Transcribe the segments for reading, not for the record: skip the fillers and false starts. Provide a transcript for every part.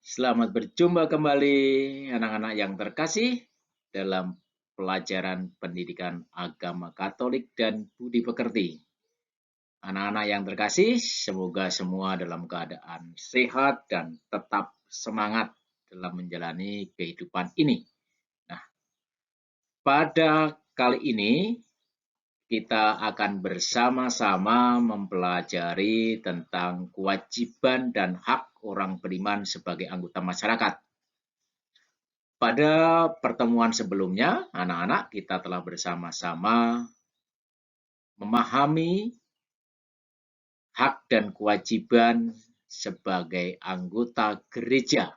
Selamat berjumpa kembali anak-anak yang terkasih dalam pelajaran pendidikan agama Katolik dan budi pekerti. Anak-anak yang terkasih, semoga semua dalam keadaan sehat dan tetap semangat dalam menjalani kehidupan ini. Nah, pada kali ini kita akan bersama-sama mempelajari tentang kewajiban dan hak orang beriman sebagai anggota masyarakat. Pada pertemuan sebelumnya, anak-anak kita telah bersama-sama memahami hak dan kewajiban sebagai anggota gereja.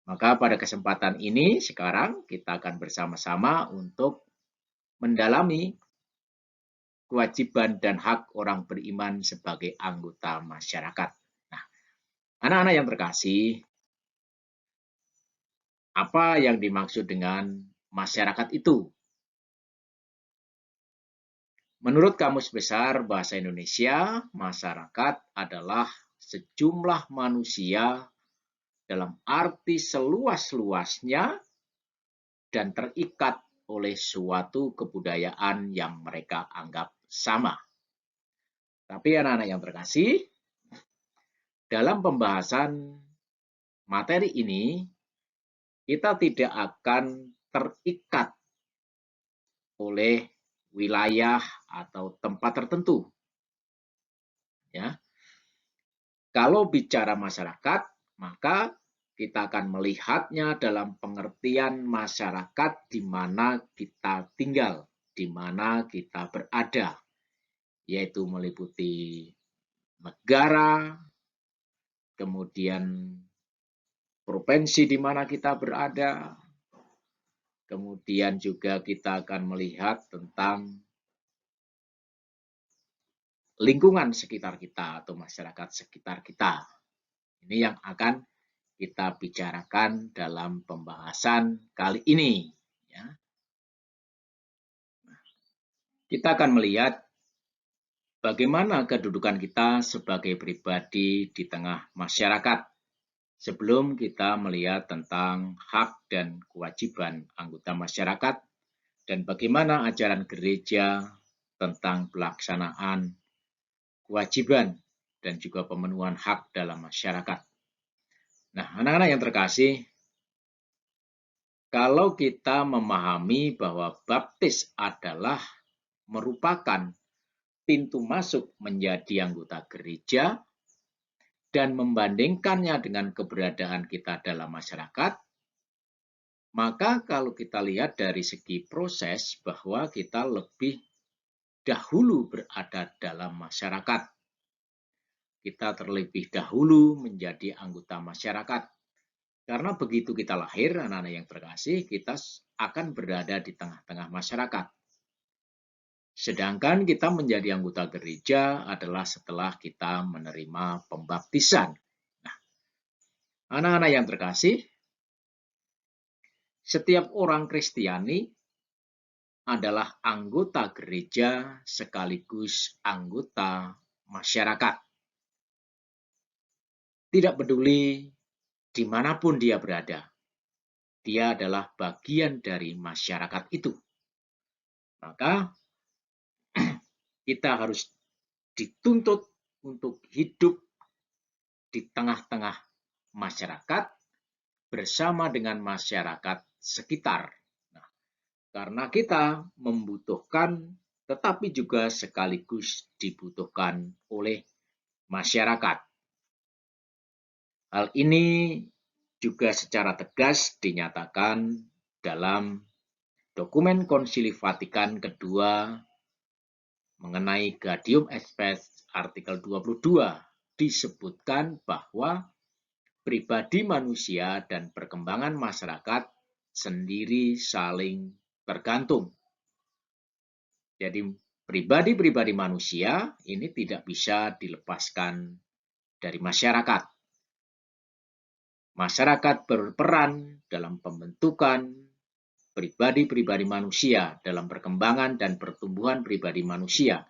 Maka pada kesempatan ini sekarang kita akan bersama-sama untuk mendalami kewajiban dan hak orang beriman sebagai anggota masyarakat. Nah, anak-anak yang terkasih, apa yang dimaksud dengan masyarakat itu? Menurut Kamus Besar Bahasa Indonesia, masyarakat adalah sejumlah manusia dalam arti seluas-luasnya dan terikat oleh suatu kebudayaan yang mereka anggap sama. Tapi anak-anak yang terkasih, dalam pembahasan materi ini, kita tidak akan terikat oleh wilayah atau tempat tertentu. Ya. Kalau bicara masyarakat, maka kita akan melihatnya dalam pengertian masyarakat di mana kita tinggal, di mana kita berada, yaitu meliputi negara, kemudian provinsi di mana kita berada, kemudian juga kita akan melihat tentang lingkungan sekitar kita atau masyarakat sekitar kita. Ini yang akan kita bicarakan dalam pembahasan kali ini. Ya. Kita akan melihat bagaimana kedudukan kita sebagai pribadi di tengah masyarakat sebelum kita melihat tentang hak dan kewajiban anggota masyarakat dan bagaimana ajaran gereja tentang pelaksanaan kewajiban dan juga pemenuhan hak dalam masyarakat. Nah, anak-anak yang terkasih, kalau kita memahami bahwa baptis adalah merupakan pintu masuk menjadi anggota gereja dan membandingkannya dengan keberadaan kita dalam masyarakat, maka kalau kita lihat dari segi proses bahwa kita lebih dahulu berada dalam masyarakat. Kita terlebih dahulu menjadi anggota masyarakat. Karena begitu kita lahir, anak-anak yang terkasih, kita akan berada di tengah-tengah masyarakat. Sedangkan kita menjadi anggota gereja adalah setelah kita menerima pembaptisan. Nah, anak-anak yang terkasih, setiap orang Kristiani adalah anggota gereja sekaligus anggota masyarakat. Tidak peduli dimanapun dia berada, dia adalah bagian dari masyarakat itu. Maka kita harus dituntut untuk hidup di tengah-tengah masyarakat bersama dengan masyarakat sekitar. Nah, karena kita membutuhkan tetapi juga sekaligus dibutuhkan oleh masyarakat. Hal ini juga secara tegas dinyatakan dalam dokumen Konsili Vatikan kedua mengenai Gaudium et Spes artikel 22 disebutkan bahwa pribadi manusia dan perkembangan masyarakat sendiri saling tergantung. Jadi pribadi-pribadi manusia ini tidak bisa dilepaskan dari masyarakat. Masyarakat berperan dalam pembentukan pribadi-pribadi manusia dalam perkembangan dan pertumbuhan pribadi manusia.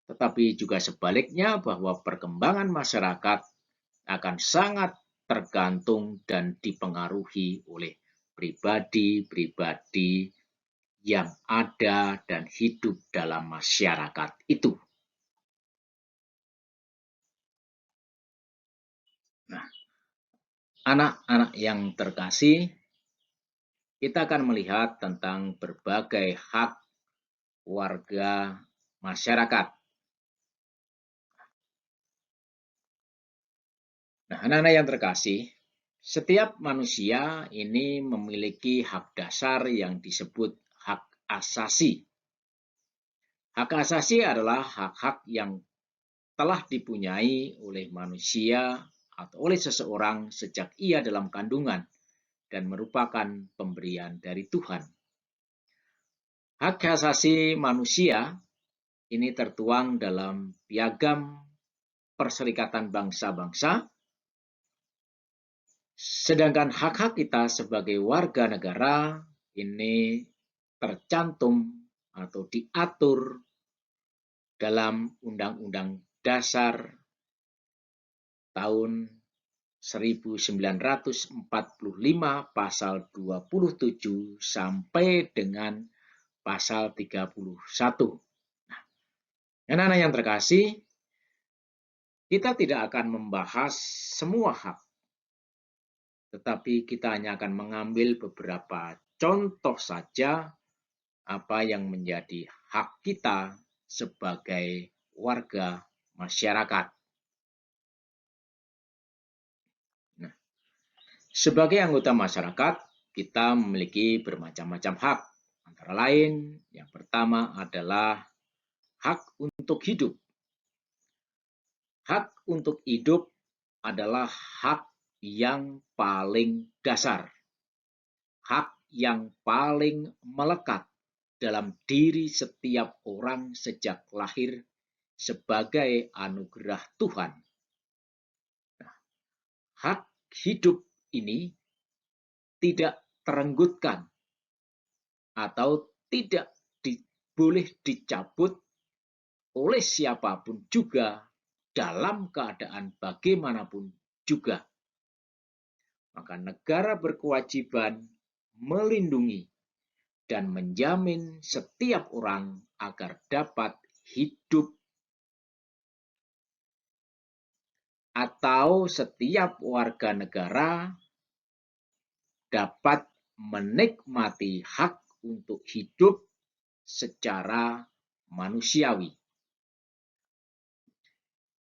Tetapi juga sebaliknya bahwa perkembangan masyarakat akan sangat tergantung dan dipengaruhi oleh pribadi-pribadi yang ada dan hidup dalam masyarakat itu. Nah, anak-anak yang terkasih, kita akan melihat tentang berbagai hak warga masyarakat. Nah, anak-anak yang terkasih, setiap manusia ini memiliki hak dasar yang disebut hak asasi. Hak asasi adalah hak-hak yang telah dipunyai oleh manusia atau oleh seseorang sejak ia dalam kandungan dan merupakan pemberian dari Tuhan. Hak asasi manusia ini tertuang dalam Piagam Perserikatan Bangsa-Bangsa, sedangkan hak-hak kita sebagai warga negara ini tercantum atau diatur dalam Undang-Undang Dasar tahun 1945 pasal 27 sampai dengan pasal 31. Nah, anak-anak yang terkasih, kita tidak akan membahas semua hak, tetapi kita hanya akan mengambil beberapa contoh saja apa yang menjadi hak kita sebagai warga masyarakat. Nah, sebagai anggota masyarakat, kita memiliki bermacam-macam hak. Antara lain, yang pertama adalah hak untuk hidup. Hak untuk hidup adalah hak yang paling dasar, hak yang paling melekat dalam diri setiap orang sejak lahir sebagai anugerah Tuhan. Nah, hak hidup ini tidak terenggutkan atau tidak boleh dicabut oleh siapapun juga dalam keadaan bagaimanapun juga. Maka negara berkewajiban melindungi dan menjamin setiap orang agar dapat hidup atau setiap warga negara dapat menikmati hak untuk hidup secara manusiawi.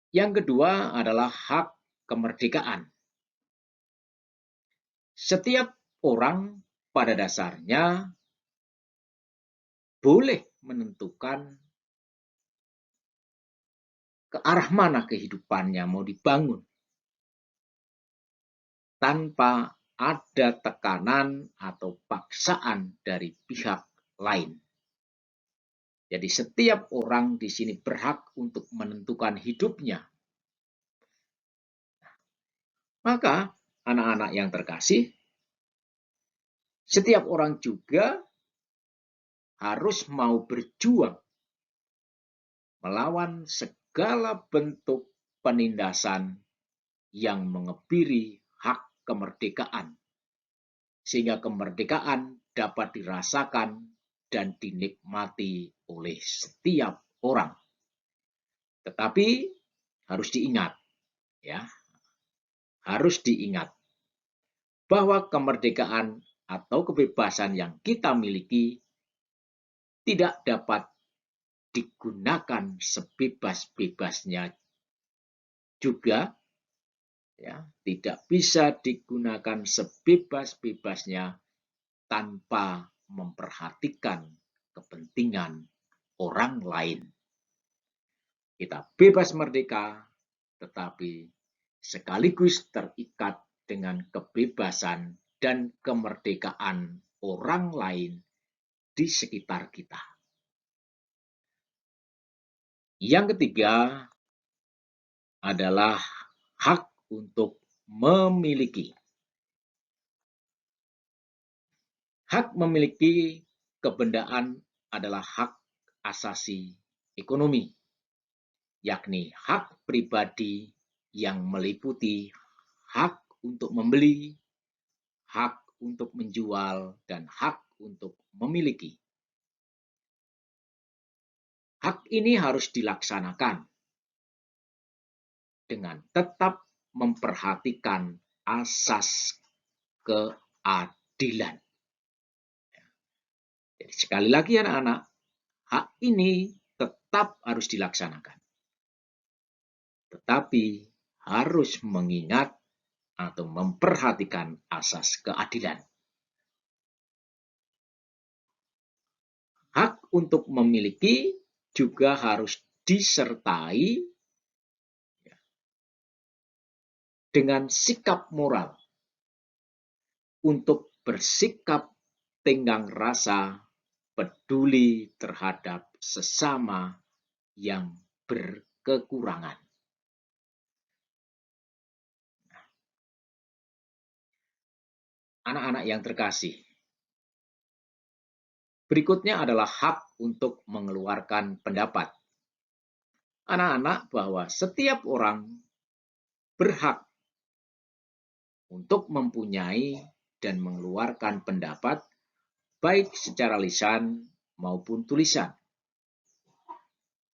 Yang kedua adalah hak kemerdekaan. Setiap orang pada dasarnya boleh menentukan ke arah mana kehidupannya mau dibangun tanpa ada tekanan atau paksaan dari pihak lain. Jadi setiap orang di sini berhak untuk menentukan hidupnya. Maka anak-anak yang terkasih, setiap orang juga harus mau berjuang melawan segala bentuk penindasan yang mengebiri hak kemerdekaan, sehingga kemerdekaan dapat dirasakan dan dinikmati oleh setiap orang. Tetapi harus diingat, ya, harus diingat bahwa kemerdekaan atau kebebasan yang kita miliki tidak dapat digunakan sebebas-bebasnya juga, ya, tidak bisa digunakan sebebas-bebasnya tanpa memperhatikan kepentingan orang lain. Kita bebas merdeka, tetapi sekaligus terikat dengan kebebasan dan kemerdekaan orang lain di sekitar kita. Yang ketiga adalah hak untuk memiliki. Hak memiliki kebendaan adalah hak asasi ekonomi, yakni hak pribadi yang meliputi hak untuk membeli, hak untuk menjual, dan hak untuk memiliki. Hak ini harus dilaksanakan dengan tetap memperhatikan asas keadilan. Jadi sekali lagi anak-anak, hak ini tetap harus dilaksanakan. Tetapi harus mengingat atau memperhatikan asas keadilan. Hak untuk memiliki juga harus disertai dengan sikap moral untuk bersikap tenggang rasa, peduli terhadap sesama yang berkekurangan. Anak-anak yang terkasih, berikutnya adalah hak untuk mengeluarkan pendapat. Anak-anak, bahwa setiap orang berhak untuk mempunyai dan mengeluarkan pendapat baik secara lisan maupun tulisan.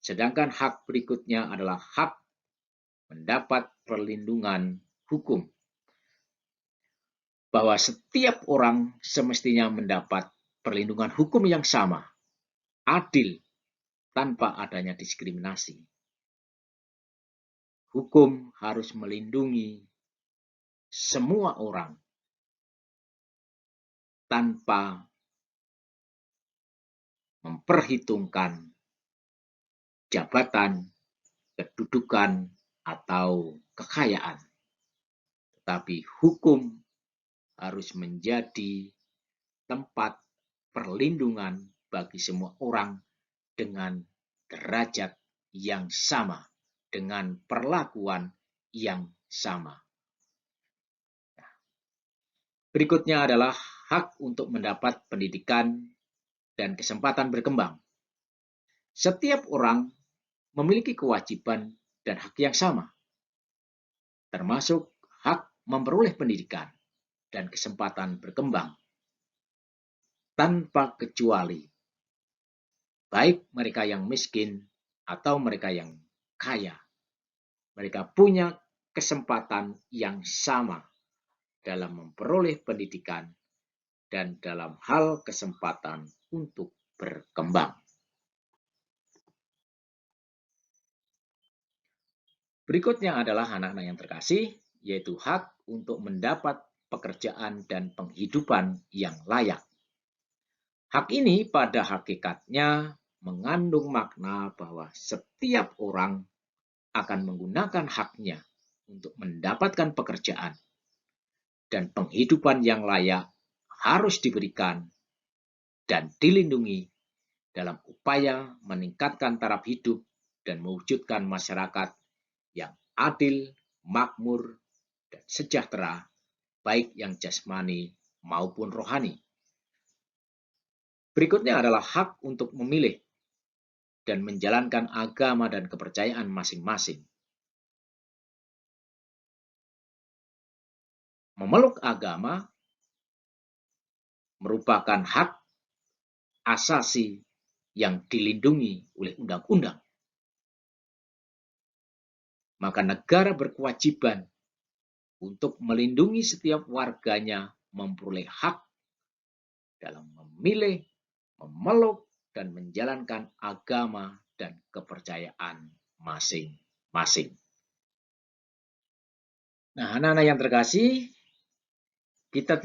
Sedangkan hak berikutnya adalah hak mendapat perlindungan hukum. Bahwa setiap orang semestinya mendapat perlindungan hukum yang sama, adil, tanpa adanya diskriminasi. Hukum harus melindungi semua orang tanpa memperhitungkan jabatan, kedudukan, atau kekayaan. Tetapi hukum harus menjadi tempat perlindungan bagi semua orang dengan derajat yang sama, dengan perlakuan yang sama. Berikutnya adalah hak untuk mendapat pendidikan dan kesempatan berkembang. Setiap orang memiliki kewajiban dan hak yang sama, termasuk hak memperoleh pendidikan dan kesempatan berkembang tanpa kecuali, baik mereka yang miskin atau mereka yang kaya. Mereka punya kesempatan yang sama dalam memperoleh pendidikan dan dalam hal kesempatan untuk berkembang. Berikutnya adalah anak-anak yang terkasih, yaitu hak untuk mendapat pekerjaan dan penghidupan yang layak. Hak ini pada hakikatnya mengandung makna bahwa setiap orang akan menggunakan haknya untuk mendapatkan pekerjaan dan penghidupan yang layak harus diberikan dan dilindungi dalam upaya meningkatkan taraf hidup dan mewujudkan masyarakat yang adil, makmur, dan sejahtera, baik yang jasmani maupun rohani. Berikutnya adalah hak untuk memilih dan menjalankan agama dan kepercayaan masing-masing. Memeluk agama merupakan hak asasi yang dilindungi oleh undang-undang. Maka negara berkewajiban untuk melindungi setiap warganya memperoleh hak dalam memilih, memeluk, dan menjalankan agama dan kepercayaan masing-masing. Nah, anak-anak yang terkasih, kita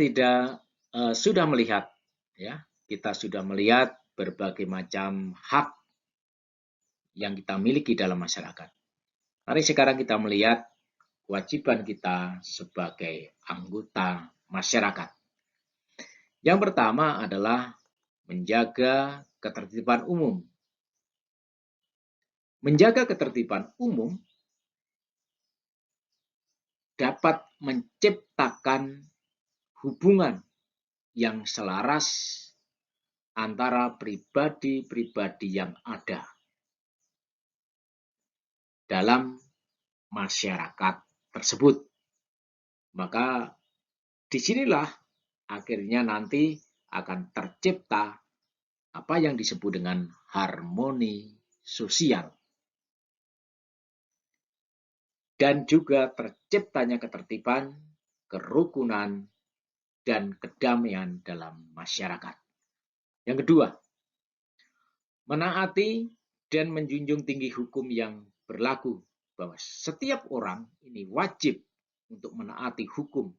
sudah melihat, ya, kita sudah melihat berbagai macam hak yang kita miliki dalam masyarakat. Mari sekarang kita melihat kewajiban kita sebagai anggota masyarakat. Yang pertama adalah menjaga ketertiban umum. Menjaga ketertiban umum dapat menciptakan hubungan yang selaras antara pribadi-pribadi yang ada dalam masyarakat tersebut. Maka disinilah akhirnya nanti akan tercipta apa yang disebut dengan harmoni sosial. Dan juga terciptanya ketertiban, kerukunan, dan kedamaian dalam masyarakat. Yang kedua, menaati dan menjunjung tinggi hukum yang berlaku, bahwa setiap orang ini wajib untuk menaati hukum,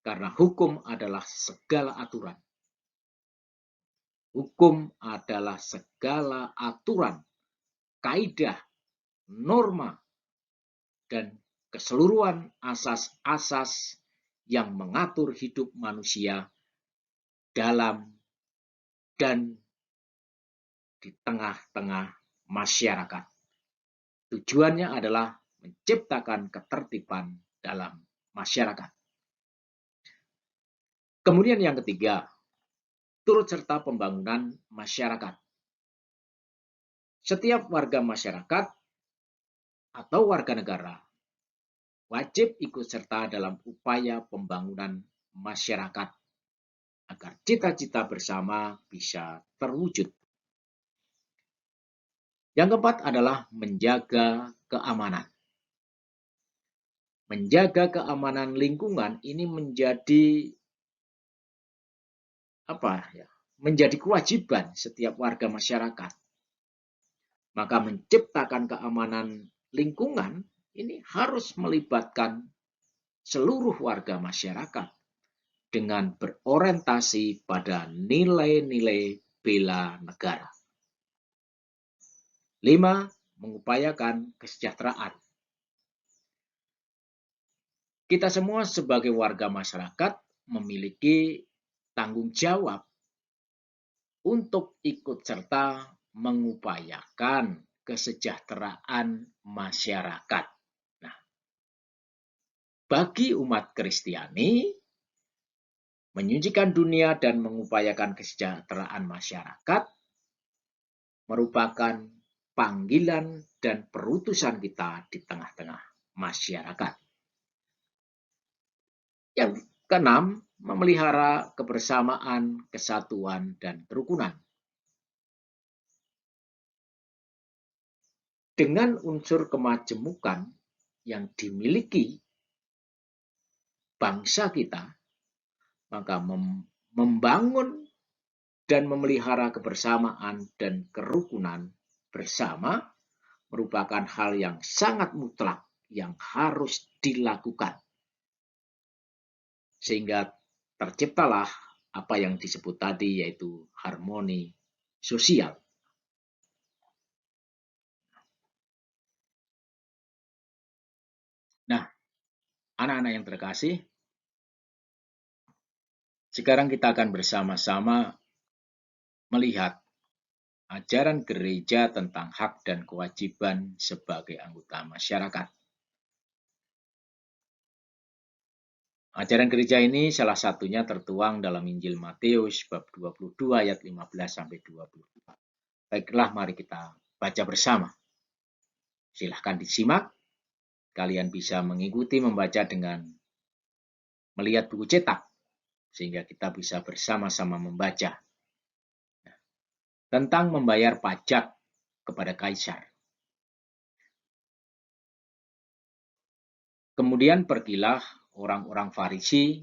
karena hukum adalah segala aturan. Hukum adalah segala aturan, kaidah, norma, dan keseluruhan asas-asas yang mengatur hidup manusia dalam dan di tengah-tengah masyarakat. Tujuannya adalah menciptakan ketertiban dalam masyarakat. Kemudian yang ketiga, turut serta pembangunan masyarakat. Setiap warga masyarakat atau warga negara wajib ikut serta dalam upaya pembangunan masyarakat agar cita-cita bersama bisa terwujud. Yang keempat adalah menjaga keamanan. Menjaga keamanan lingkungan ini menjadi menjadi kewajiban setiap warga masyarakat. Maka menciptakan keamanan lingkungan ini harus melibatkan seluruh warga masyarakat dengan berorientasi pada nilai-nilai bela negara. 5. Mengupayakan kesejahteraan. Kita semua sebagai warga masyarakat memiliki tanggung jawab untuk ikut serta mengupayakan kesejahteraan masyarakat. Nah, bagi umat Kristiani, menyucikan dunia dan mengupayakan kesejahteraan masyarakat merupakan panggilan dan perutusan kita di tengah-tengah masyarakat. Yang keenam, memelihara kebersamaan, kesatuan, dan kerukunan. Dengan unsur kemajemukan yang dimiliki bangsa kita, maka membangun dan memelihara kebersamaan dan kerukunan bersama merupakan hal yang sangat mutlak yang harus dilakukan. Sehingga terciptalah apa yang disebut tadi, yaitu harmoni sosial. Nah, anak-anak yang terkasih, sekarang kita akan bersama-sama melihat ajaran gereja tentang hak dan kewajiban sebagai anggota masyarakat. Ajaran gereja ini salah satunya tertuang dalam Injil Matius bab 22 ayat 15 sampai 22. Baiklah, mari kita baca bersama. Silahkan disimak. Kalian bisa mengikuti membaca dengan melihat buku cetak, sehingga kita bisa bersama-sama membaca tentang membayar pajak kepada kaisar. Kemudian pergilah orang-orang Farisi.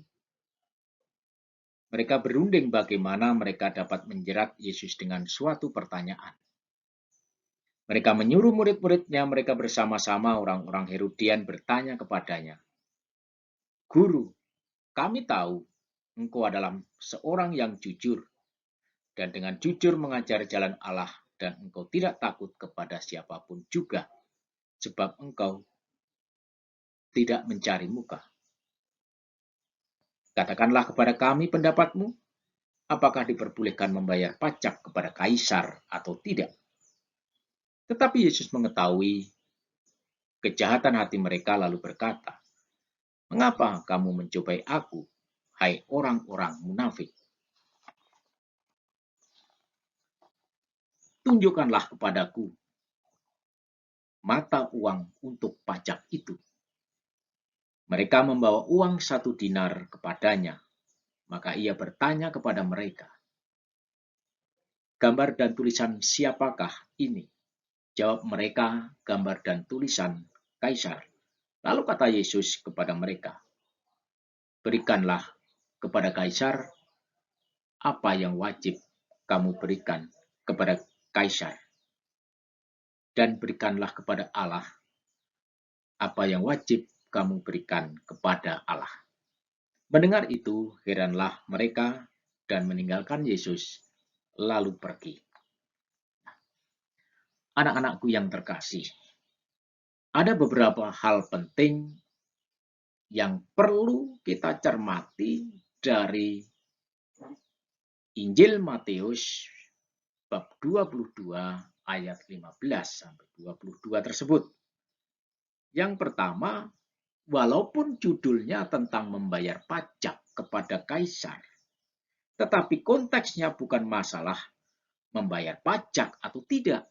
Mereka berunding bagaimana mereka dapat menjerat Yesus dengan suatu pertanyaan. Mereka menyuruh murid-muridnya, mereka bersama-sama orang-orang Herodian bertanya kepadanya, "Guru, kami tahu engkau adalah seorang yang jujur dan dengan jujur mengajar jalan Allah, dan engkau tidak takut kepada siapapun juga, sebab engkau tidak mencari muka. Katakanlah kepada kami pendapatmu, apakah diperbolehkan membayar pajak kepada kaisar atau tidak?" Tetapi Yesus mengetahui kejahatan hati mereka lalu berkata, "Mengapa kamu mencobai aku, hai orang-orang munafik? Tunjukkanlah kepadaku mata uang untuk pajak itu." Mereka membawa uang 1 dinar kepadanya. Maka ia bertanya kepada mereka, "Gambar dan tulisan siapakah ini?" Jawab mereka, "Gambar dan tulisan Kaisar." Lalu kata Yesus kepada mereka, "Berikanlah kepada Kaisar apa yang wajib kamu berikan kepada Kaisar, dan berikanlah kepada Allah apa yang wajib kamu berikan kepada Allah." Mendengar itu, heranlah mereka dan meninggalkan Yesus, lalu pergi. Anak-anakku yang terkasih, ada beberapa hal penting yang perlu kita cermati dari Injil Matius bab 22 ayat 15 sampai 22 tersebut. Yang pertama, walaupun judulnya tentang membayar pajak kepada Kaisar, tetapi konteksnya bukan masalah membayar pajak atau tidak.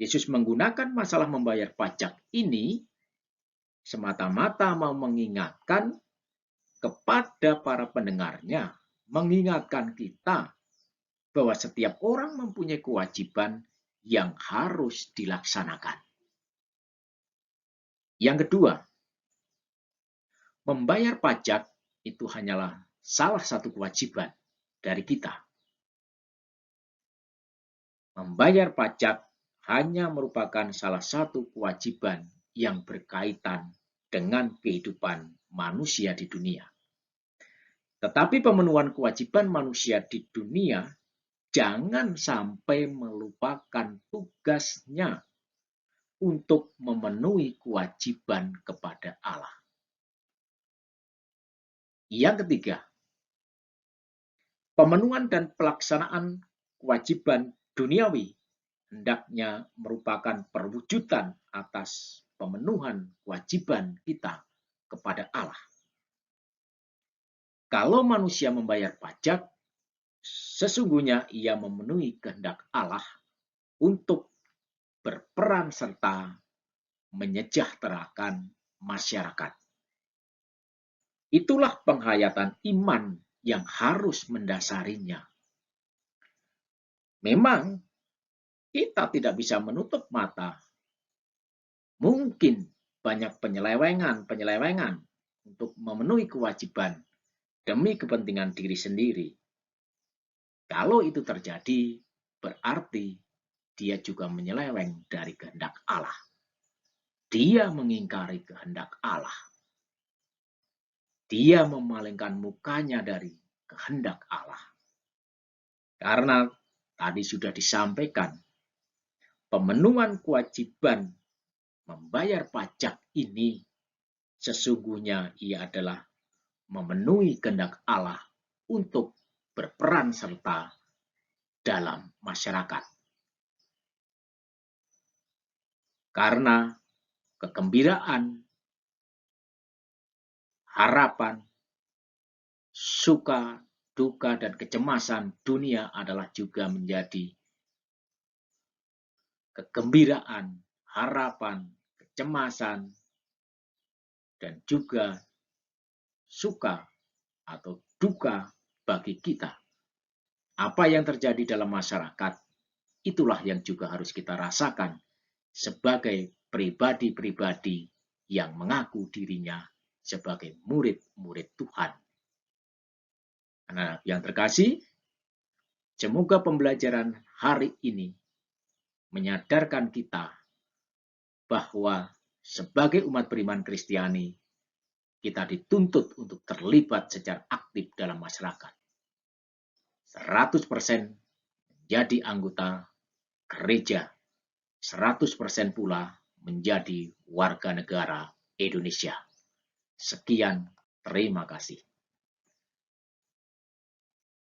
Yesus menggunakan masalah membayar pajak ini semata-mata mau mengingatkan kepada para pendengarnya, mengingatkan kita bahwa setiap orang mempunyai kewajiban yang harus dilaksanakan. Yang kedua, membayar pajak itu hanyalah salah satu kewajiban dari kita. Membayar pajak hanya merupakan salah satu kewajiban yang berkaitan dengan kehidupan manusia di dunia. Tetapi pemenuhan kewajiban manusia di dunia jangan sampai melupakan tugasnya untuk memenuhi kewajiban kepada Allah. Yang ketiga, pemenuhan dan pelaksanaan kewajiban duniawi hendaknya merupakan perwujudan atas pemenuhan kewajiban kita kepada Allah. Kalau manusia membayar pajak, sesungguhnya ia memenuhi kehendak Allah untuk berperan serta menyejahterakan masyarakat. Itulah penghayatan iman yang harus mendasarinya. Memang kita tidak bisa menutup mata. Mungkin banyak penyelewengan untuk memenuhi kewajiban demi kepentingan diri sendiri. Kalau itu terjadi, berarti dia juga menyeleweng dari kehendak Allah. Dia mengingkari kehendak Allah. Dia memalingkan mukanya dari kehendak Allah. Karena tadi sudah disampaikan, pemenuhan kewajiban membayar pajak ini sesungguhnya ia adalah memenuhi kehendak Allah untuk berperan serta dalam masyarakat. Karena kegembiraan, harapan, suka, duka, dan kecemasan dunia adalah juga menjadi kegembiraan, harapan, kecemasan, dan juga suka atau duka bagi kita. Apa yang terjadi dalam masyarakat, itulah yang juga harus kita rasakan sebagai pribadi-pribadi yang mengaku dirinya sebagai murid-murid Tuhan. Nah, yang terkasih, semoga pembelajaran hari ini menyadarkan kita bahwa sebagai umat beriman Kristiani, kita dituntut untuk terlibat secara aktif dalam masyarakat. 100% menjadi anggota gereja, 100% pula menjadi warga negara Indonesia. Sekian, terima kasih.